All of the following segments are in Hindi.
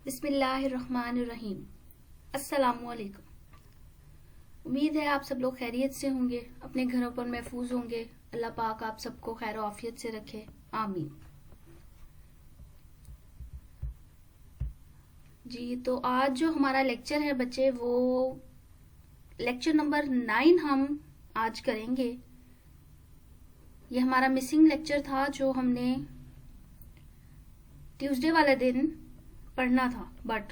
बिस्मिल्लाहिर्रहमानिर्रहीम। अस्सलामुअलैकुम। उम्मीद है आप सब लोग खैरियत से होंगे, अपने घरों पर महफूज होंगे। अल्लाह पाक आप सबको खैर आफियत से रखे, आमीन। जी, तो आज जो हमारा लेक्चर है बच्चे, वो लेक्चर नंबर 9 हम आज करेंगे। ये हमारा मिसिंग लेक्चर था जो हमने ट्यूसडे वाले दिन पढ़ना था, but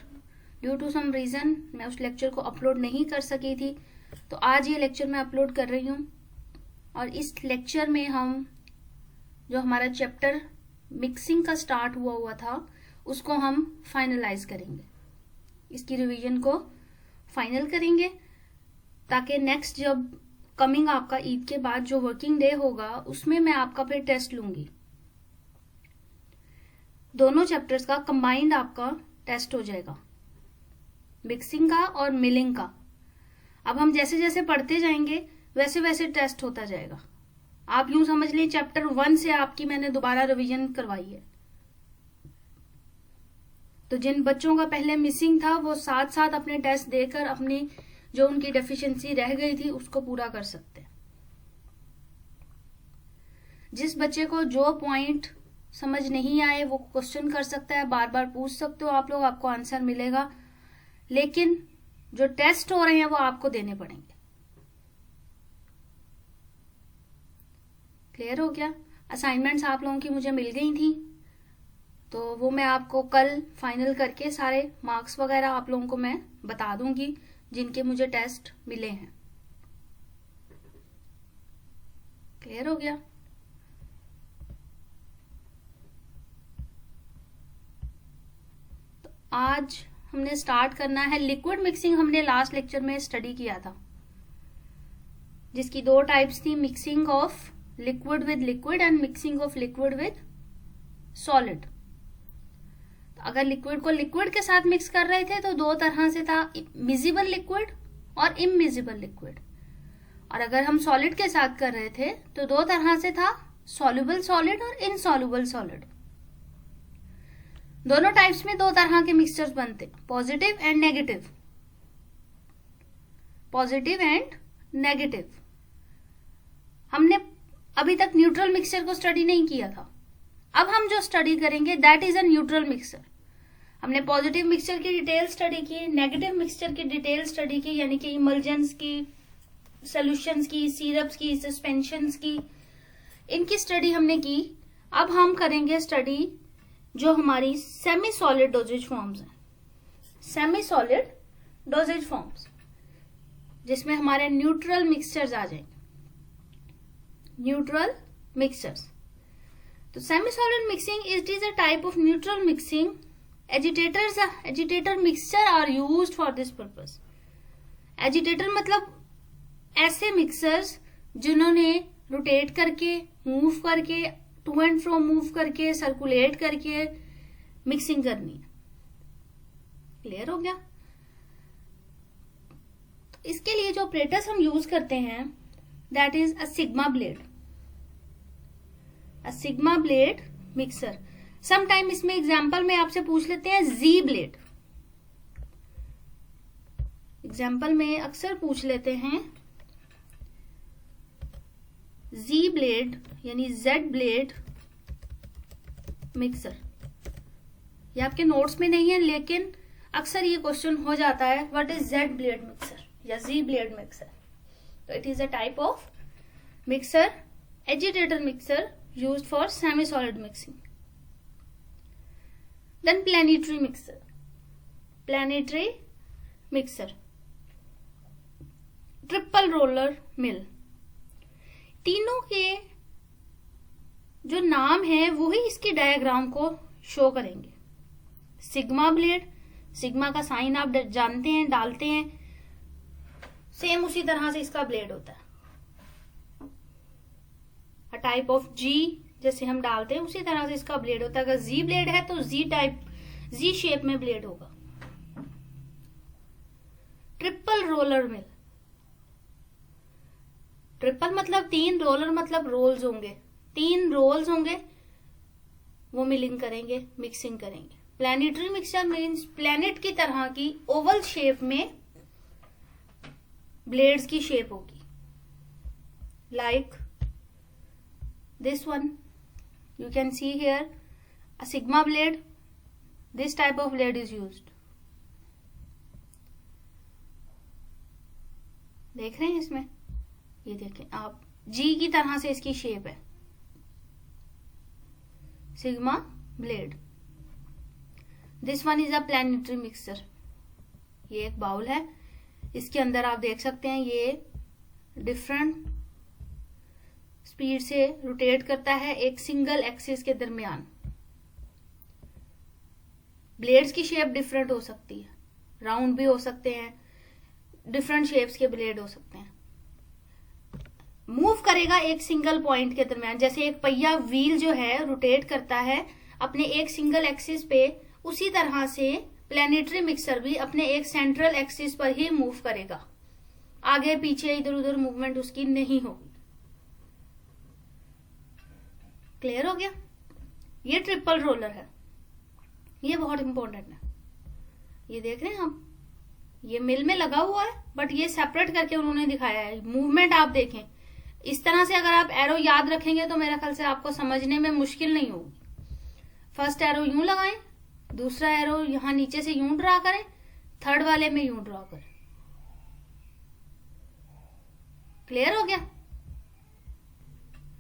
due to some reason मैं उस लेक्चर को अपलोड नहीं कर सकी थी। तो आज ये लेक्चर मैं अपलोड कर रही हूँ और इस लेक्चर में हम जो हमारा चैप्टर मिक्सिंग का स्टार्ट हुआ था उसको हम फाइनलाइज करेंगे, इसकी रिवीजन को फाइनल करेंगे, ताकि नेक्स्ट जब कमिंग आपका ईद के बाद जो वर्किंग डे होगा उसमें मैं आपका फिर टेस्ट लूंगी। दोनों चैप्टर्स का कंबाइंड आपका टेस्ट हो जाएगा, मिक्सिंग का और मिलिंग का। अब हम जैसे जैसे पढ़ते जाएंगे वैसे वैसे टेस्ट होता जाएगा। आप यूं समझ लें चैप्टर 1 से आपकी मैंने दोबारा रिवीजन करवाई है। तो जिन बच्चों का पहले मिसिंग था वो साथ साथ अपने टेस्ट देकर अपनी जो उनकी डेफिशिएंसी रह गई थी उसको पूरा कर सकते हैं। जिस बच्चे को जो पॉइंट समझ नहीं आए वो क्वेश्चन कर सकता है, बार बार पूछ सकते हो आप लोग, आपको आंसर मिलेगा। लेकिन जो टेस्ट हो रहे हैं वो आपको देने पड़ेंगे। क्लियर हो गया? असाइनमेंट्स आप लोगों की मुझे मिल गई थी, तो वो मैं आपको कल फाइनल करके सारे मार्क्स वगैरह आप लोगों को मैं बता दूंगी जिनके मुझे टेस्ट मिले हैं। क्लियर हो गया? आज हमने स्टार्ट करना है लिक्विड मिक्सिंग। हमने लास्ट लेक्चर में स्टडी किया था, जिसकी दो टाइप्स थी, mixing of liquid with liquid and mixing of liquid with solid. तो अगर लिक्विड को लिक्विड के साथ मिक्स कर रहे थे तो दो तरह से था, मिजिबल लिक्विड और इमिजिबल लिक्विड। और अगर हम सॉलिड के साथ कर रहे थे तो दो तरह से था, सॉल्युबल सॉलिड और इनसॉल्युबल सॉलिड। दोनों टाइप्स में दो तरह के मिक्सचर्स बनते, positive and negative. Positive and negative. हमने अभी तक न्यूट्रल मिक्सचर को स्टडी नहीं किया था। अब हम जो स्टडी करेंगे that is a neutral mixture. हमने पॉजिटिव मिक्सचर की डिटेल स्टडी की, नेगेटिव मिक्सचर की डिटेल स्टडी की, यानी कि इमल्जेंस की, सॉल्यूशंस की, सिरप्स की, सस्पेंशंस की, इनकी स्टडी हमने की। अब हम करेंगे स्टडी जो हमारी सेमी सॉलिड डोजेज फॉर्म्स हैं, सेमी सॉलिड डोजेज फॉर्म्स, जिसमें हमारे न्यूट्रल मिक्सचर्स आ जाएंगे, न्यूट्रल मिक्सचर्स। तो semi solid mixing it is a type of neutral mixing. Agitator mixture are used for this purpose. Agitator मतलब ऐसे मिक्सर्स जिन्होंने रोटेट करके, मूव करके, टू एंड फ्रो मूव करके, सर्कुलेट करके मिक्सिंग करनी है। क्लियर हो गया? तो इसके लिए जो ऑपरेटर्स हम यूज करते हैं that is a sigma blade, a sigma blade mixer. Some time इसमें एग्जाम्पल में आपसे पूछ लेते हैं जी ब्लेड। एग्जाम्पल में अक्सर पूछ लेते हैं जी ब्लेड यानी जेड ब्लेड मिक्सर। ये आपके नोट्स में नहीं है, लेकिन अक्सर ये क्वेश्चन हो जाता है, what is Z blade mixer या जी ब्लेड मिक्सर। तो it is a type of mixer, agitator mixer used for semi-solid mixing. Then planetary mixer. Planetary mixer. Triple roller mill. तीनों के जो नाम है वही इसके डायग्राम को शो करेंगे। सिग्मा ब्लेड, सिग्मा का साइन आप जानते हैं, डालते हैं, सेम उसी तरह से इसका ब्लेड होता है। टाइप ऑफ जी जैसे हम डालते हैं उसी तरह से इसका ब्लेड होता है। अगर जी ब्लेड है तो जी टाइप, जी शेप में ब्लेड होगा। Triple roller mill. ट्रिपल मतलब 3, रोलर मतलब रोल्स होंगे, 3 रोल्स होंगे, वो मिलिंग करेंगे, मिक्सिंग करेंगे। प्लैनेटरी मिक्सचर मीन्स प्लैनेट की तरह की ओवल शेप में ब्लेड्स की शेप होगी, like this one you can see here a sigma blade. This type of blade is used. देख रहे हैं इसमें, ये देखें आप, जी की तरह से इसकी शेप है, sigma blade. This one is a planetary mixer. ये एक बाउल है, इसके अंदर आप देख सकते हैं ये डिफरेंट स्पीड से रोटेट करता है एक सिंगल एक्सिस के दरमियान. ब्लेड्स की शेप डिफरेंट हो सकती है, राउंड भी हो सकते हैं, डिफरेंट शेप्स के ब्लेड हो सकते हैं. मूव करेगा एक सिंगल पॉइंट के दरमियान, जैसे एक पहिया व्हील जो है रोटेट करता है अपने एक सिंगल एक्सिस पे, उसी तरह से प्लैनेटरी मिक्सर भी अपने एक सेंट्रल एक्सिस पर ही मूव करेगा. आगे पीछे इधर उधर मूवमेंट उसकी नहीं होगी. क्लियर हो गया? ये ट्रिपल रोलर है, ये बहुत इंपॉर्टेंट है. ये देख रहे हैं आप, ये मिल में लगा हुआ है बट ये सेपरेट करके उन्होंने दिखाया है. मूवमेंट आप देखें, इस तरह से अगर आप एरो याद रखेंगे तो मेरे ख्याल से आपको समझने में मुश्किल नहीं होगी. फर्स्ट एरो यूं लगाएं, दूसरा एरो यहां नीचे से यूं ड्रा करें, थर्ड वाले में यूं ड्रा करें. क्लियर हो गया?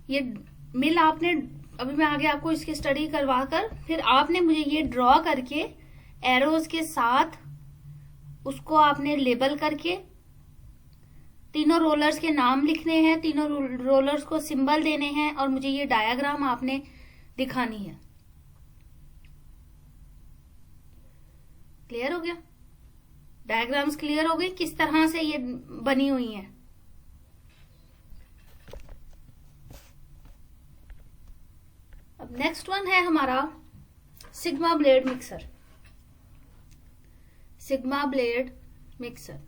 ये मिल आपने, अभी मैं आगे आपको इसकी स्टडी करवा कर फिर आपने मुझे ये ड्रॉ करके एरोज के साथ उसको आपने लेबल करके तीनों रोलर्स के नाम लिखने हैं, तीनों रोलर्स को सिंबल देने हैं और मुझे ये डायग्राम आपने दिखानी है. क्लियर हो गया? डायग्राम्स क्लियर हो गई किस तरह से ये बनी हुई हैं. अब नेक्स्ट वन है हमारा sigma blade mixer. Sigma blade mixer.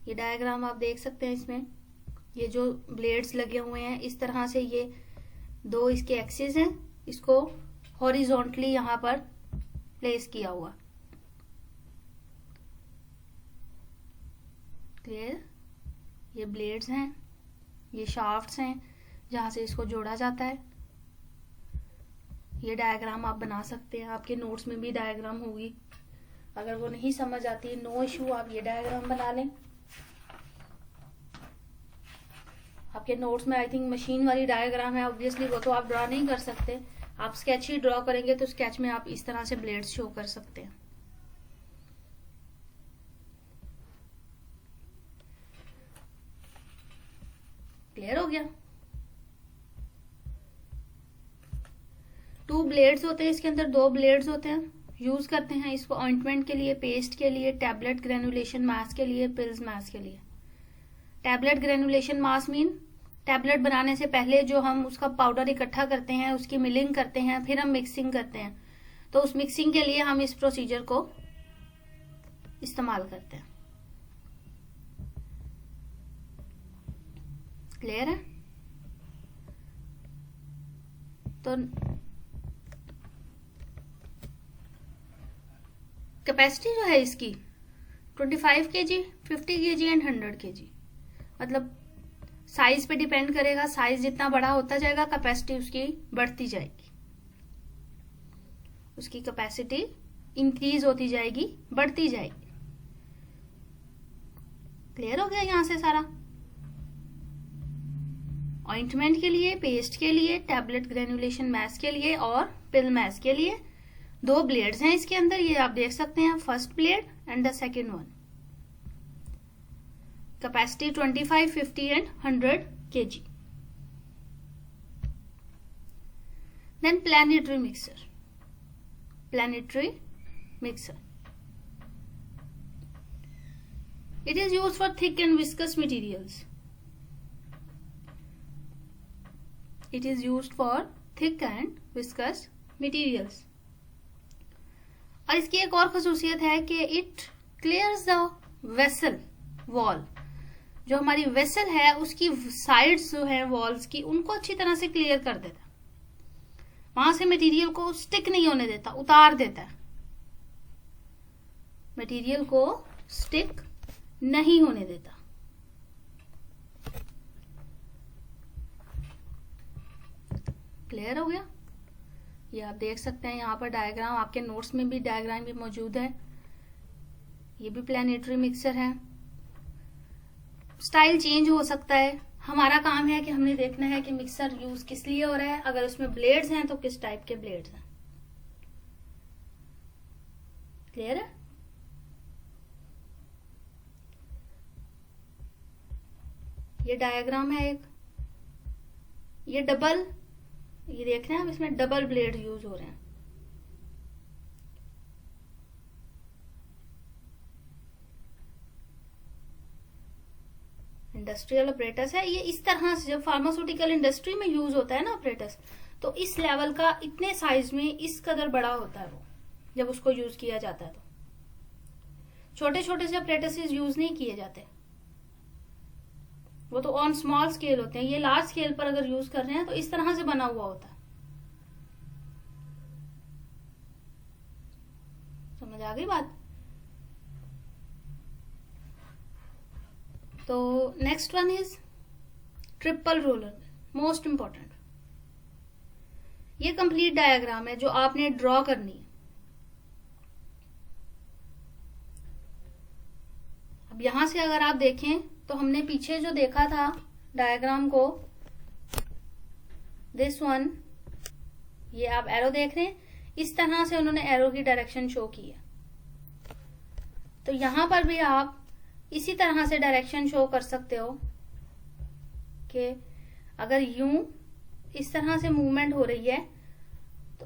ये डायग्राम आप देख सकते हैं, इसमें ये जो ब्लेड्स लगे हुए हैं इस तरह से, ये दो इसके एक्सिस हैं, इसको हॉरिजॉन्टली यहां पर प्लेस किया हुआ. क्लियर? ये ब्लेड्स हैं, ये शाफ्ट्स हैं जहां से इसको जोड़ा जाता है. ये डायग्राम आप बना सकते हैं, आपके नोट्स में भी डायग्राम होगी. अगर वो नहीं समझ आती, नो इश्यू, आप ये डायग्राम बना लें. आपके नोट्स में आई थिंक मशीन वाली डायग्राम है, ऑब्वियसली वो तो आप ड्रॉ नहीं कर सकते. आप स्केच ही ड्रॉ करेंगे तो स्केच में आप इस तरह से ब्लेड्स शो कर सकते हैं. क्लियर हो गया? 2 ब्लेड्स होते हैं इसके अंदर, 2 ब्लेड्स होते हैं. यूज करते हैं इसको ऑइंटमेंट के लिए, पेस्ट के लिए, टैबलेट ग्रेनुलेशन मास के लिए, पिल्स मास के लिए. टैबलेट ग्रेनुलेशन मास मीन टैबलेट बनाने से पहले जो हम उसका पाउडर इकट्ठा करते हैं, उसकी मिलिंग करते हैं, फिर हम मिक्सिंग करते हैं. तो उस मिक्सिंग के लिए हम इस प्रोसीजर को इस्तेमाल करते हैं. क्लियर है? तो कैपेसिटी जो है इसकी 25 kg, 50 kg एंड 100 kg. मतलब साइज पे डिपेंड करेगा, साइज जितना बड़ा होता जाएगा कैपेसिटी उसकी बढ़ती जाएगी, उसकी कैपेसिटी इंक्रीज होती जाएगी, बढ़ती जाएगी. क्लियर हो गया यहां से सारा? ऑइंटमेंट के लिए, पेस्ट के लिए, टैबलेट ग्रेनुलेशन मैस के लिए और पिल मैस के लिए 2 ब्लेड्स हैं इसके अंदर. ये आप देख सकते हैं, first blade and the second one. Capacity 25, 50 and 100 kg. Then planetary mixer. Planetary mixer. It is used for thick and viscous materials. It is used for thick and viscous materials. और इसकी एक और खसूसियत है कि it clears the vessel wall. जो हमारी वेसल है उसकी साइड्स जो है वॉल्स की, उनको अच्छी तरह से क्लियर कर देता है। वहां से मटेरियल को स्टिक नहीं होने देता, उतार देता है, मटेरियल को स्टिक नहीं होने देता। क्लियर हो गया? ये आप देख सकते हैं यहाँ पर डायग्राम, आपके नोट्स में भी डायग्राम भी मौजूद है। ये भी प्लैनेटरी मिक्सर है। स्टाइल चेंज हो सकता है, हमारा काम है कि हमने देखना है कि मिक्सर यूज किस लिए हो रहा है, अगर उसमें ब्लेड्स हैं तो किस टाइप के ब्लेड्स हैं। क्लियर है? ये डायग्राम है एक, ये डबल, ये देख रहे हैं हम, इसमें डबल ब्लेड यूज हो रहे हैं। इंडस्ट्रियल ऑपरेटर्स है ये। इस तरह से जब फार्मास्यूटिकल इंडस्ट्री में यूज होता है ना ऑपरेटर्स, तो इस लेवल का, इतने साइज में इस कदर बड़ा होता है वो, जब उसको यूज किया जाता है। तो छोटे छोटे से ऑपरेटर्स यूज नहीं किए जाते, वो तो ऑन स्मॉल स्केल होते हैं। ये लार्ज स्केल पर अगर यूज कर रहे हैं तो इस तरह से बना हुआ होता है। समझ आ गई बात? तो next one is triple roller, most important. ये कंप्लीट डायग्राम है जो आपने ड्रॉ करनी है। अब यहां से अगर आप देखें तो हमने पीछे जो देखा था डायग्राम को, दिस वन, ये आप एरो देख रहे हैं, इस तरह से उन्होंने एरो की डायरेक्शन शो की है। तो यहां पर भी आप इसी तरह से डायरेक्शन शो कर सकते हो कि अगर यूं इस तरह से मूवमेंट हो रही है तो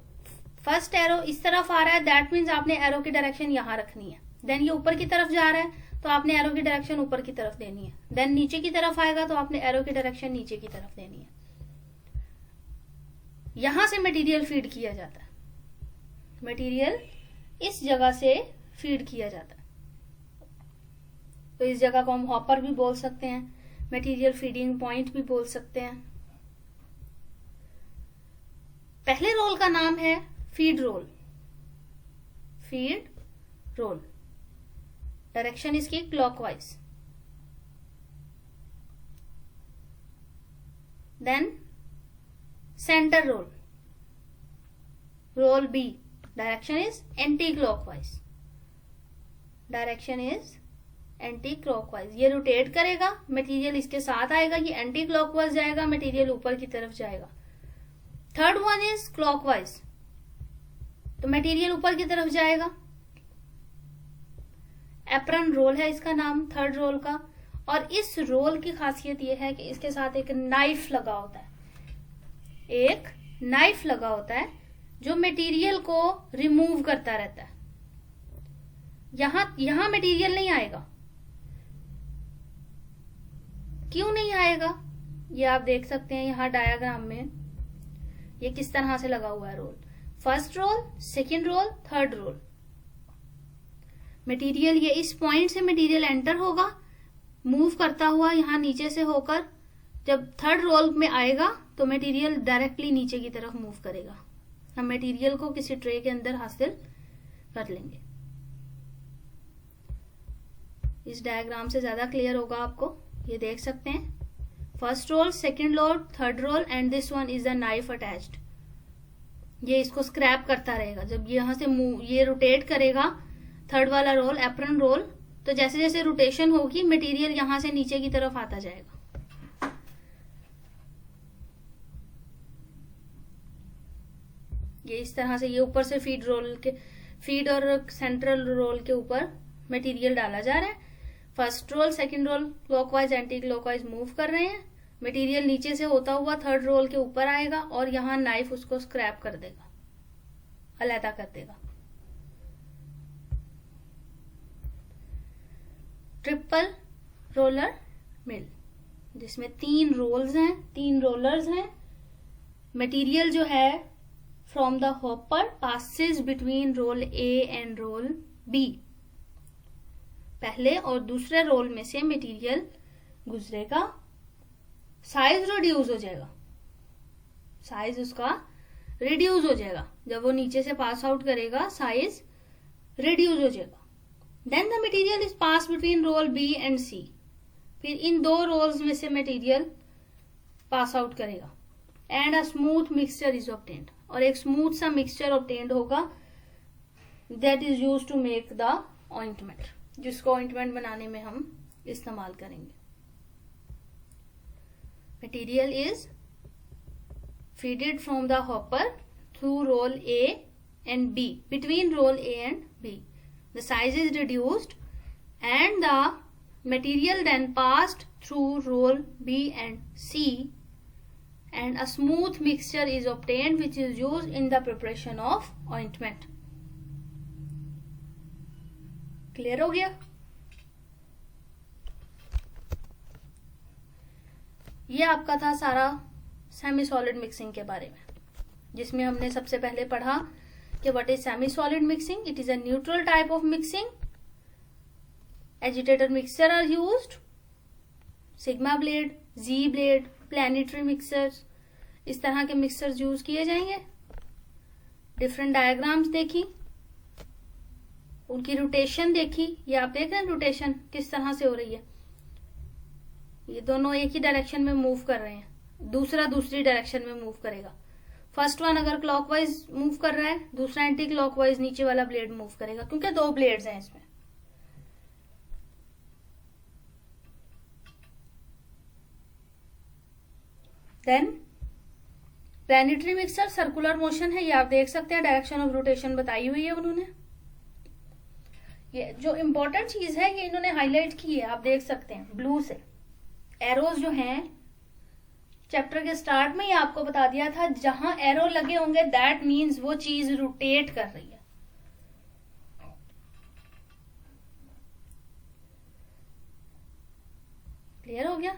फर्स्ट एरो इस तरफ आ रहा है, दैट मीन्स आपने एरो की डायरेक्शन यहां रखनी है। देन ये ऊपर की तरफ जा रहा है तो आपने एरो की डायरेक्शन ऊपर की तरफ देनी है। देन नीचे की तरफ आएगा तो आपने एरो की डायरेक्शन नीचे की तरफ देनी है। यहां से मटेरियल फीड किया जाता है, मटेरियल इस जगह से फीड किया जाता है। तो इस जगह को हम हॉपर भी बोल सकते हैं, मटेरियल फीडिंग पॉइंट भी बोल सकते हैं। पहले रोल का नाम है feed roll, feed roll, direction इसकी clockwise. Then center roll, roll B, direction is anti clockwise, direction is anti clockwise. ये रोटेट करेगा, मटेरियल इसके साथ आएगा, ये एंटी क्लॉकवाइज जाएगा, मटेरियल ऊपर की तरफ जाएगा। थर्ड वन इज क्लॉकवाइज, तो मटेरियल ऊपर की तरफ जाएगा। एप्रन रोल है इसका नाम, थर्ड रोल का। और इस रोल की खासियत यह है कि इसके साथ एक नाइफ लगा होता है, एक नाइफ लगा होता है जो मटेरियल को रिमूव करता रहता है। यहां मटेरियल नहीं आएगा। क्यों नहीं आएगा? ये आप देख सकते हैं यहां डायग्राम में, ये किस तरह से लगा हुआ है roll. First roll, second roll, third roll. Material ये इस पॉइंट से मटेरियल एंटर होगा, मूव करता हुआ यहां नीचे से होकर जब थर्ड रोल में आएगा तो मटेरियल डायरेक्टली नीचे की तरफ मूव करेगा। हम मटेरियल को किसी ट्रे के अंदर हासिल कर लेंगे। इस डायग्राम से ज्यादा क्लियर होगा आपको। ये देख सकते हैं, first roll, second roll, third roll and this one is the knife attached. ये इसको स्क्रैप करता रहेगा। जब यहां से ये रोटेट करेगा थर्ड वाला रोल, एप्रन रोल, तो जैसे जैसे रोटेशन होगी मटेरियल यहां से नीचे की तरफ आता जाएगा। ये इस तरह से, ये ऊपर से फीड और सेंट्रल रोल के ऊपर मटेरियल डाला जा रहा है। First roll, second roll clockwise anti clockwise move कर रहे हैं। मटेरियल नीचे से होता हुआ थर्ड रोल के ऊपर आएगा और यहां नाइफ उसको स्क्रैप कर देगा, अलहदा कर देगा। ट्रिपल रोलर मिल, जिसमें 3 रोल्स हैं, 3 रोलर्स हैं। मटेरियल जो है from the hopper passes between roll A and roll B. पहले और दूसरे रोल में से मटेरियल गुजरेगा, साइज रिड्यूस हो जाएगा, साइज उसका रिड्यूस हो जाएगा। जब वो नीचे से पास आउट करेगा साइज रिड्यूस हो जाएगा। Then the material is pass between roll B and C. फिर इन दो रोल्स में से मटेरियल पास आउट करेगा and a smooth mixture is obtained, और एक स्मूथ सा मिक्सचर ऑब्टेन्ड होगा that is use to make the ointment, जिसको ऑइंटमेंट बनाने में हम इस्तेमाल करेंगे। Material is feeded from the hopper through roll A and B, between roll A and B the size is reduced and the material then passed through roll B and C and a smooth mixture is obtained which is used in the preparation of ointment. Clear हो गया? ये आपका था सारा सेमी सॉलिड मिक्सिंग के बारे में, जिसमें हमने सबसे पहले पढ़ा कि what is semi-solid mixing? It is a neutral type of mixing. Agitator mixture are used. Sigma blade, Z blade, planetary mixers, इस तरह के मिक्सर्स यूज किए जाएंगे। डिफरेंट डायग्राम्स देखी, उनकी रोटेशन देखी। ये आप देख रहे हैं रोटेशन किस तरह से हो रही है। ये दोनों एक ही डायरेक्शन में मूव कर रहे हैं, दूसरा दूसरी डायरेक्शन में मूव करेगा। फर्स्ट वन अगर क्लॉकवाइज मूव कर रहा है, दूसरा एंटी क्लॉकवाइज नीचे वाला ब्लेड मूव करेगा, क्योंकि दो ब्लेड्स हैं इसमें। Then planetary mixer circular motion है, ये आप देख सकते हैं, डायरेक्शन ऑफ रोटेशन बताई हुई है उन्होंने। ये जो इंपॉर्टेंट चीज है ये इन्होंने हाईलाइट की है, आप देख सकते हैं ब्लू से। एरोज जो हैं चैप्टर के स्टार्ट में ही आपको बता दिया था, जहां एरो लगे होंगे दैट मीन्स वो चीज रोटेट कर रही है। क्लियर हो गया?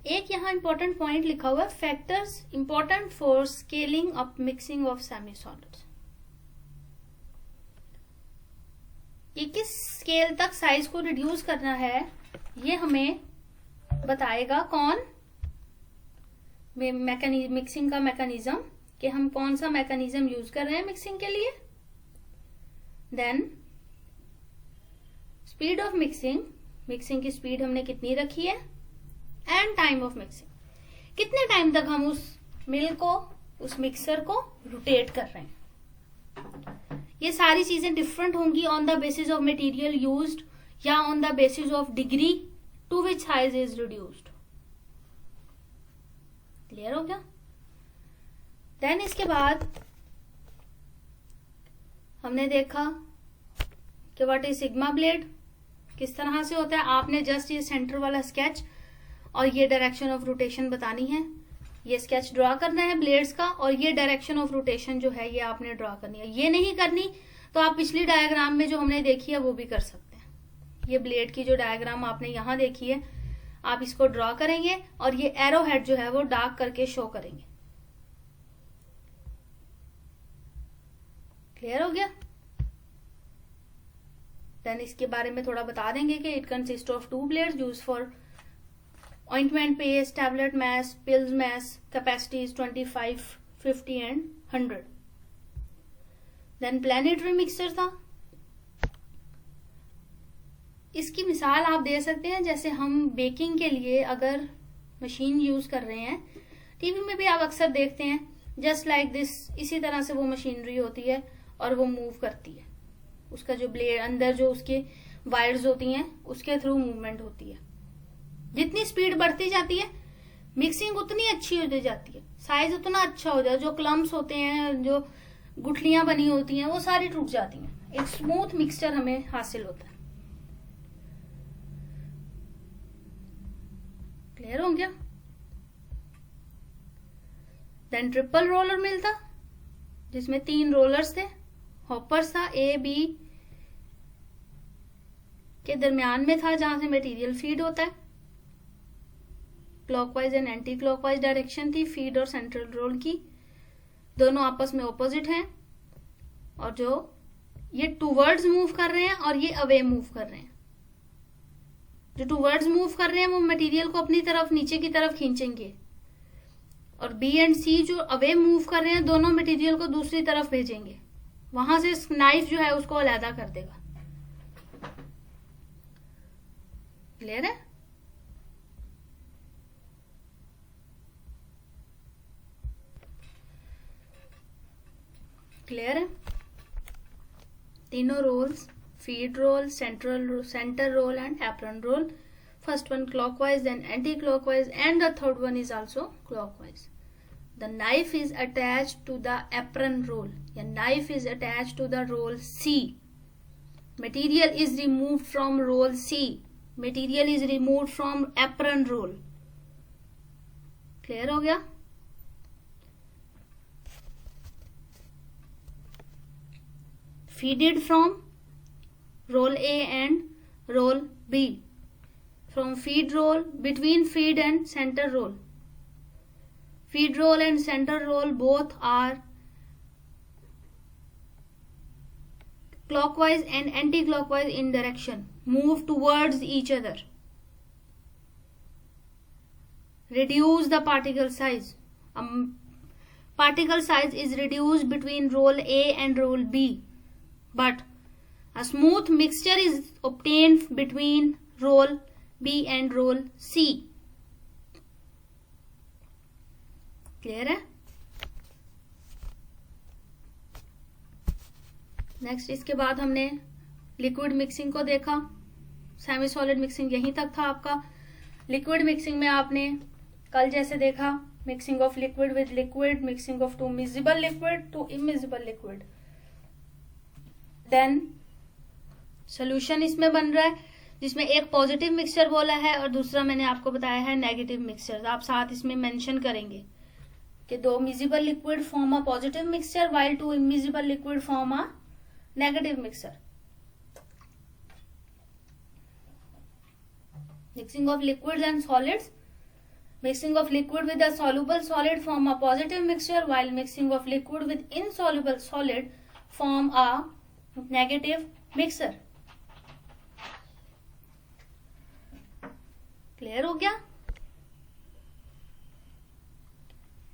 एक यहां इंपॉर्टेंट पॉइंट लिखा हुआ है, factors important for scaling up mixing of semi solids. ये किस स्केल तक साइज को रिड्यूस करना है ये हमें बताएगा कौन? मिक्सिंग का मैकेनिज्म, कि हम कौन सा मैकेनिज्म यूज कर रहे हैं मिक्सिंग के लिए। Then speed of mixing, mixing की स्पीड हमने कितनी रखी है, एंड टाइम ऑफ मिक्सिंग, कितने टाइम तक हम उस मिल को, उस मिक्सर को रोटेट कर रहे हैं। ये सारी चीजें डिफरेंट होंगी on the basis of material used या on the basis of degree to which size is reduced. Clear हो गया? देन इसके बाद हमने देखा कि व्हाट इज सिग्मा ब्लेड, किस तरह से होता है। आपने जस्ट ये सेंटर वाला स्केच और ये डायरेक्शन ऑफ रोटेशन बतानी है, ये स्केच ड्रॉ करना है ब्लेड्स का, और ये डायरेक्शन ऑफ रोटेशन जो है ये आपने ड्रॉ करनी है। ये नहीं करनी तो आप पिछली डायग्राम में जो हमने देखी है वो भी कर सकते हैं। ये ब्लेड की जो डायग्राम आपने यहां देखी है, आप इसको ड्रॉ करेंगे और ये एरो हेड जो है वो डार्क करके शो करेंगे। क्लियर हो गया? देन इसके बारे में थोड़ा बता देंगे कि it consist of 2 blades use for ointment paste, tablet mass, pills mass, capacity is 25, 50 and 100. Then planetary mixer था, इसकी मिसाल आप दे सकते हैं जैसे हम बेकिंग के लिए अगर मशीन यूज कर रहे हैं, टीवी में भी आप अक्सर देखते हैं, जस्ट लाइक दिस, इसी तरह से वो मशीनरी होती है और वो मूव करती है। उसका जो ब्लेड अंदर जो उसके वायर्स होती हैं उसके थ्रू मूवमेंट होती है। जितनी स्पीड बढ़ती जाती है मिक्सिंग उतनी अच्छी होती जाती है, साइज उतना अच्छा हो जाए, जो क्लम्स होते हैं, जो गुठलियां बनी होती हैं वो सारी टूट जाती हैं, एक स्मूथ मिक्सचर हमें हासिल होता है। क्लियर हो गया? देन ट्रिपल रोलर मिल था जिसमें 3 रोलर्स थे, हॉपर्स था, ए बी के दरमियान में था जहां से मटेरियल फीड होता है। Clockwise and anti clockwise direction थी फीड और सेंट्रल रोल की, दोनों आपस में ऑपोजिट हैं, और जो ये टूवर्ड्स मूव कर रहे हैं और ये अवे मूव कर रहे हैं। जो टूवर्ड्स मूव कर रहे हैं वो मटेरियल को अपनी तरफ नीचे की तरफ खींचेंगे, और बी एंड सी जो अवे मूव कर रहे हैं दोनों मटेरियल को दूसरी तरफ भेजेंगे, वहां से नाइफ जो है उसको अलहदा कर देगा। क्लियर है? क्लियर है? तीनों rolls, feed roll, centre roll and apron roll. First one clockwise, then anti-clockwise, and the third one is also clockwise. The knife is attached to the apron roll. The knife is attached to the roll C. Material is removed from roll C. Material is removed from apron roll. Clear हो गया? Feeded from roll A and roll B. From feed roll, between feed and center roll. Feed roll and center roll both are clockwise and anti-clockwise in direction. Move towards each other. Reduce the particle size. Particle size is reduced between roll A and roll B. But a smooth mixture is obtained between roll B and roll C. Clear है? नेक्स्ट इसके बाद हमने लिक्विड मिक्सिंग को देखा. सेमी सॉलिड मिक्सिंग यहीं तक था आपका. लिक्विड मिक्सिंग में आपने कल जैसे देखा, mixing of liquid with liquid, mixing of two miscible liquid two immiscible liquid. Then solution इसमें बन रहा है जिसमें एक पॉजिटिव मिक्सचर बोला है और दूसरा मैंने आपको बताया है नेगेटिव मिक्सचर. आप साथ इसमें मेंशन करेंगे कि दो miscible liquid form a positive mixture while two immiscible liquid form a negative mixture. Mixing of liquids and solids. Mixing of liquid with a soluble solid form a positive mixture, while mixing of liquid with insoluble solid form a negative mixture. Clear हो गया?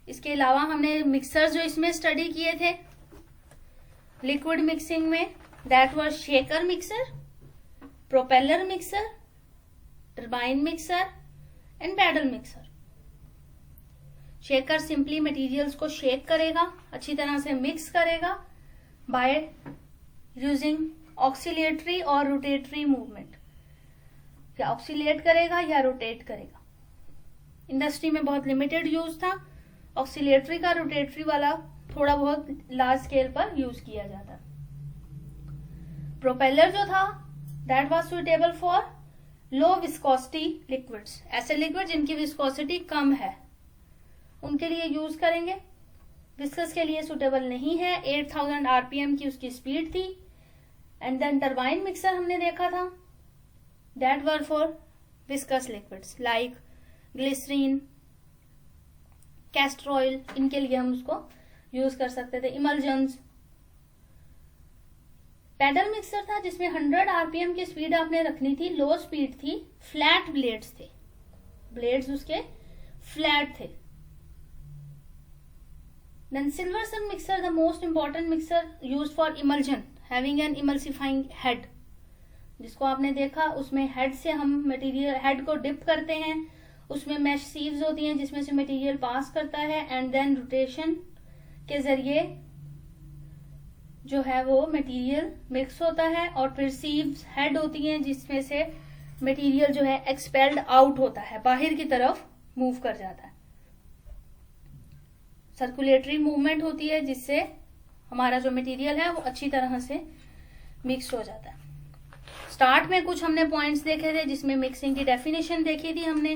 इसके अलावा हमने मिक्सर जो इसमें स्टडी किए थे लिक्विड मिक्सिंग में, that was shaker mixer, propeller mixer, turbine mixer and paddle mixer. Shaker simply materials को शेक करेगा, अच्छी तरह से मिक्स करेगा बाय यूजिंग ऑक्सीलेटरी और रोटेटरी मूवमेंट. या ऑक्सीलेट करेगा या रोटेट करेगा. इंडस्ट्री में बहुत लिमिटेड यूज था ऑक्सीलेटरी का. रोटेटरी वाला थोड़ा बहुत लार्ज स्केल पर यूज किया जाता. प्रोपेलर जो था that was suitable for low viscosity liquids. ऐसे लिक्विड जिनकी विस्कोसिटी कम है उनके लिए यूज करेंगे. विस्कस के लिए सुटेबल नहीं है. 8000 आरपीएम की उसकी स्पीड थी. एंड देन टर्बाइन मिक्सर हमने देखा था, that were for viscous liquids like glycerine, castor oil. इनके लिए हम उसको यूज कर सकते थे. इमल्जन्स. पैडल मिक्सर था जिसमें 100 आरपीएम की स्पीड आपने रखनी थी, लो स्पीड थी, फ्लैट ब्लेड्स थे, ब्लेड्स उसके फ्लैट थे. Then Silverson mixer, the most important mixer used for emulsion, having an emulsifying head. जिसको आपने देखा उसमें हेड से हम मटेरियल, हेड को डिप करते हैं, उसमें मैश सीव्स होती हैं जिसमें से मटेरियल पास करता है एंड देन रोटेशन के जरिए जो है वो मटेरियल मिक्स होता है और फिर सीव्स हेड होती हैं जिसमें से मटेरियल जो है एक्सपेल्ड आउट होता है, बाहर की तरफ मूव कर जाता है. सर्कुलेटरी मूवमेंट होती है जिससे हमारा जो मटेरियल है वो अच्छी तरह से मिक्स हो जाता है. स्टार्ट में कुछ हमने पॉइंट्स देखे थे जिसमें मिक्सिंग की डेफिनेशन देखी थी हमने.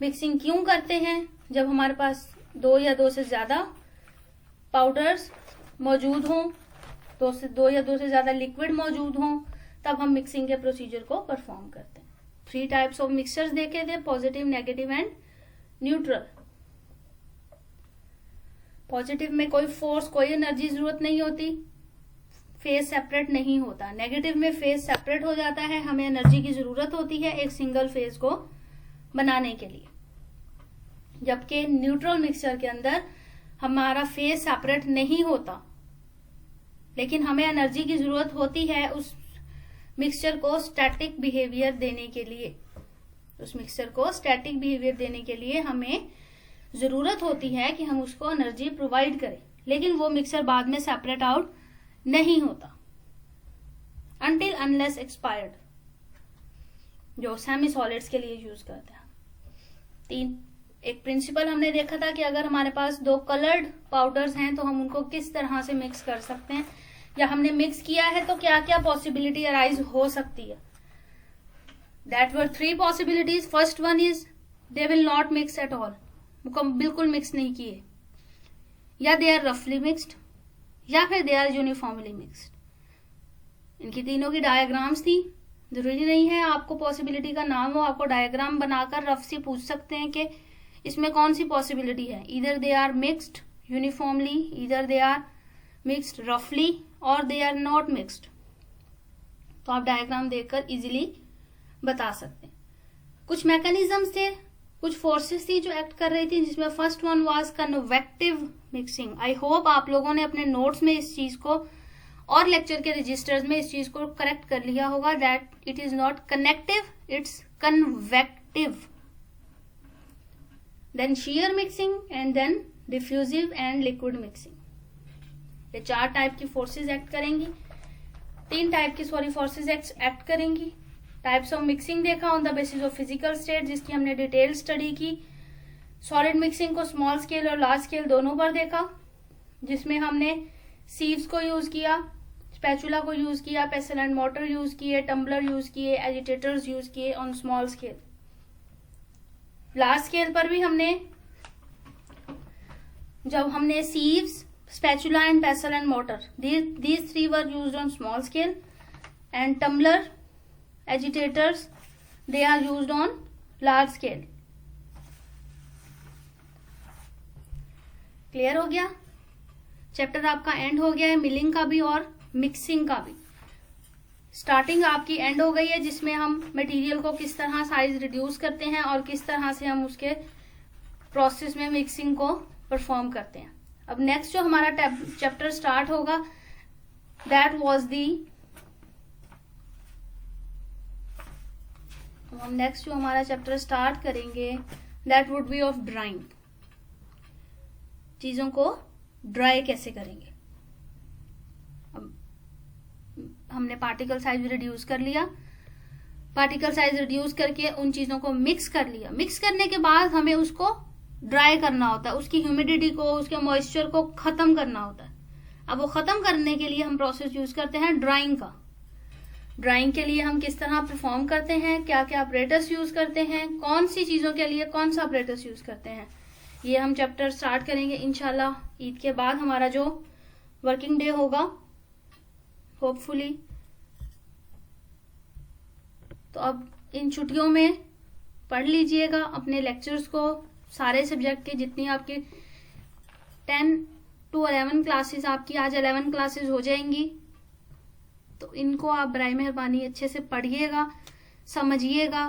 मिक्सिंग क्यों करते हैं? जब हमारे पास दो या दो से ज्यादा पाउडर्स मौजूद हों, दो या दो से ज्यादा लिक्विड मौजूद हों, तब हम मिक्सिंग के प्रोसीजर को परफॉर्म करते हैं. 3 टाइप्स ऑफ मिक्सर्स देखे थे, positive, negative and neutral. Positive में कोई फोर्स, कोई एनर्जी जरूरत नहीं होती. फेज सेपरेट नहीं होता। नेगेटिव में फेज सेपरेट हो जाता है, हमें एनर्जी की जरूरत होती है एक सिंगल फेज को बनाने के लिए, जबकि न्यूट्रल मिक्सचर के अंदर हमारा फेज सेपरेट नहीं होता, लेकिन हमें एनर्जी की जरूरत होती है उस मिक्सचर को स्टैटिक बिहेवियर देने के लिए। उस मिक्सचर को स्टैटिक बिहेवियर देने के लिए हमें जरूरत होती है कि हम उसको एनर्जी प्रोवाइड करें, लेकिन वो मिक्सचर बाद में सेपरेट आउट नहीं होता अनटिल अनलेस एक्सपायर्ड, जो सेमी सॉलिड्स के लिए यूज करते हैं। एक प्रिंसिपल हमने देखा था कि अगर हमारे पास दो कलर्ड पाउडर्स हैं तो हम उनको किस तरह से मिक्स कर सकते हैं, या हमने मिक्स किया है तो क्या क्या पॉसिबिलिटी अराइज हो सकती है। That were 3 possibilities. First one is they will not mix at all, बिल्कुल मिक्स नहीं किए, या दे आर रफली मिक्स्ड, या फिर दे आर यूनिफॉर्मली मिक्स्ड। इनकी तीनों की डायग्राम्स थी। जरूरी नहीं है आपको पॉसिबिलिटी का नाम हो, आपको डायग्राम बनाकर रफ सी पूछ सकते हैं कि इसमें कौन सी पॉसिबिलिटी है। इधर दे आर मिक्स्ड यूनिफॉर्मली, इधर दे आर मिक्स्ड रफली, और दे आर नॉट मिक्स्ड। तो आप डायग्राम देखकर इजीली बता सकते हैं। कुछ मैकेनिज्म्स थे, कुछ फोर्सेस थी जो एक्ट कर रही थी, जिसमें first one was convective mixing. I hope आप लोगों ने अपने नोट्स में इस चीज को और लेक्चर के रजिस्टर्स में इस चीज को करेक्ट कर लिया होगा, that it is not connective, it's convective. Then shear mixing, and then diffusive and liquid mixing. ये 4 टाइप की फोर्सेस एक्ट करेंगी, 3 टाइप की फोर्सेस एक्ट करेंगी। टाइप्स ऑफ मिक्सिंग देखा on the basis of physical state, जिसकी हमने डिटेल स्टडी की। सॉलिड मिक्सिंग को स्मॉल स्केल और लार्ज स्केल दोनों पर देखा, जिसमें हमने सीव्स को यूज किया, स्पैचुला को यूज किया, पेसल एंड मोटर यूज किए, टम्बलर यूज किए, एजिटेटर्स यूज किए on small scale. Large scale पर भी जब हमने sieves, spatula and pestle and mortar, these 3 were used on small scale, and tumbler, agitators, they are used on large scale. Clear हो गया? चैप्टर आपका एंड हो गया है, मिलिंग का भी और मिक्सिंग का भी। स्टार्टिंग आपकी एंड हो गई है, जिसमें हम मटेरियल को किस तरह साइज रिड्यूस करते हैं और किस तरह से हम उसके प्रोसेस में मिक्सिंग को परफॉर्म करते हैं। अब नेक्स्ट जो हमारा चैप्टर स्टार्ट होगा, दैट वाज दी, हम नेक्स्ट जो हमारा चैप्टर स्टार्ट करेंगे that would be of drawing. चीजों को ड्राई कैसे करेंगे। अब हमने पार्टिकल साइज रिड्यूस कर लिया, पार्टिकल साइज रिड्यूस करके उन चीजों को मिक्स कर लिया। मिक्स करने के बाद हमें उसको ड्राई करना होता है, उसकी ह्यूमिडिटी को, उसके मॉइस्चर को खत्म करना होता है। अब वो खत्म करने के लिए हम प्रोसेस यूज करते हैं ड्राइंग का। ड्राइंग के लिए हम किस तरह परफॉर्म करते हैं, क्या क्या ऑपरेटर्स यूज करते हैं, कौन सी चीजों के लिए कौन सा ऑपरेटर्स यूज करते हैं, ये हम चैप्टर स्टार्ट करेंगे इंशाल्लाह ईद के बाद। हमारा जो वर्किंग डे होगा होपफुली। तो अब इन छुट्टियों में पढ़ लीजिएगा अपने लेक्चर्स को, सारे सब्जेक्ट के जितनी आपकी 10 to 11 क्लासेस, आपकी आज 11 क्लासेस हो जाएंगी, तो इनको आप बराए मेहरबानी अच्छे से पढ़िएगा, समझिएगा।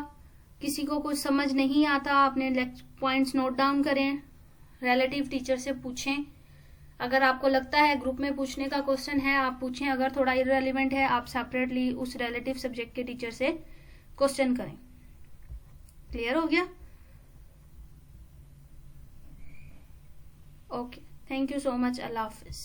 किसी को कुछ समझ नहीं आता, अपने पॉइंट्स नोट डाउन करें, रिलेटिव टीचर से पूछें। अगर आपको लगता है ग्रुप में पूछने का क्वेश्चन है, आप पूछें। अगर थोड़ा इररिलेवेंट है, आप सेपरेटली उस रिलेटिव सब्जेक्ट के टीचर से क्वेश्चन करें। क्लियर हो गया? Okay, thank you so much. Allah Hafiz.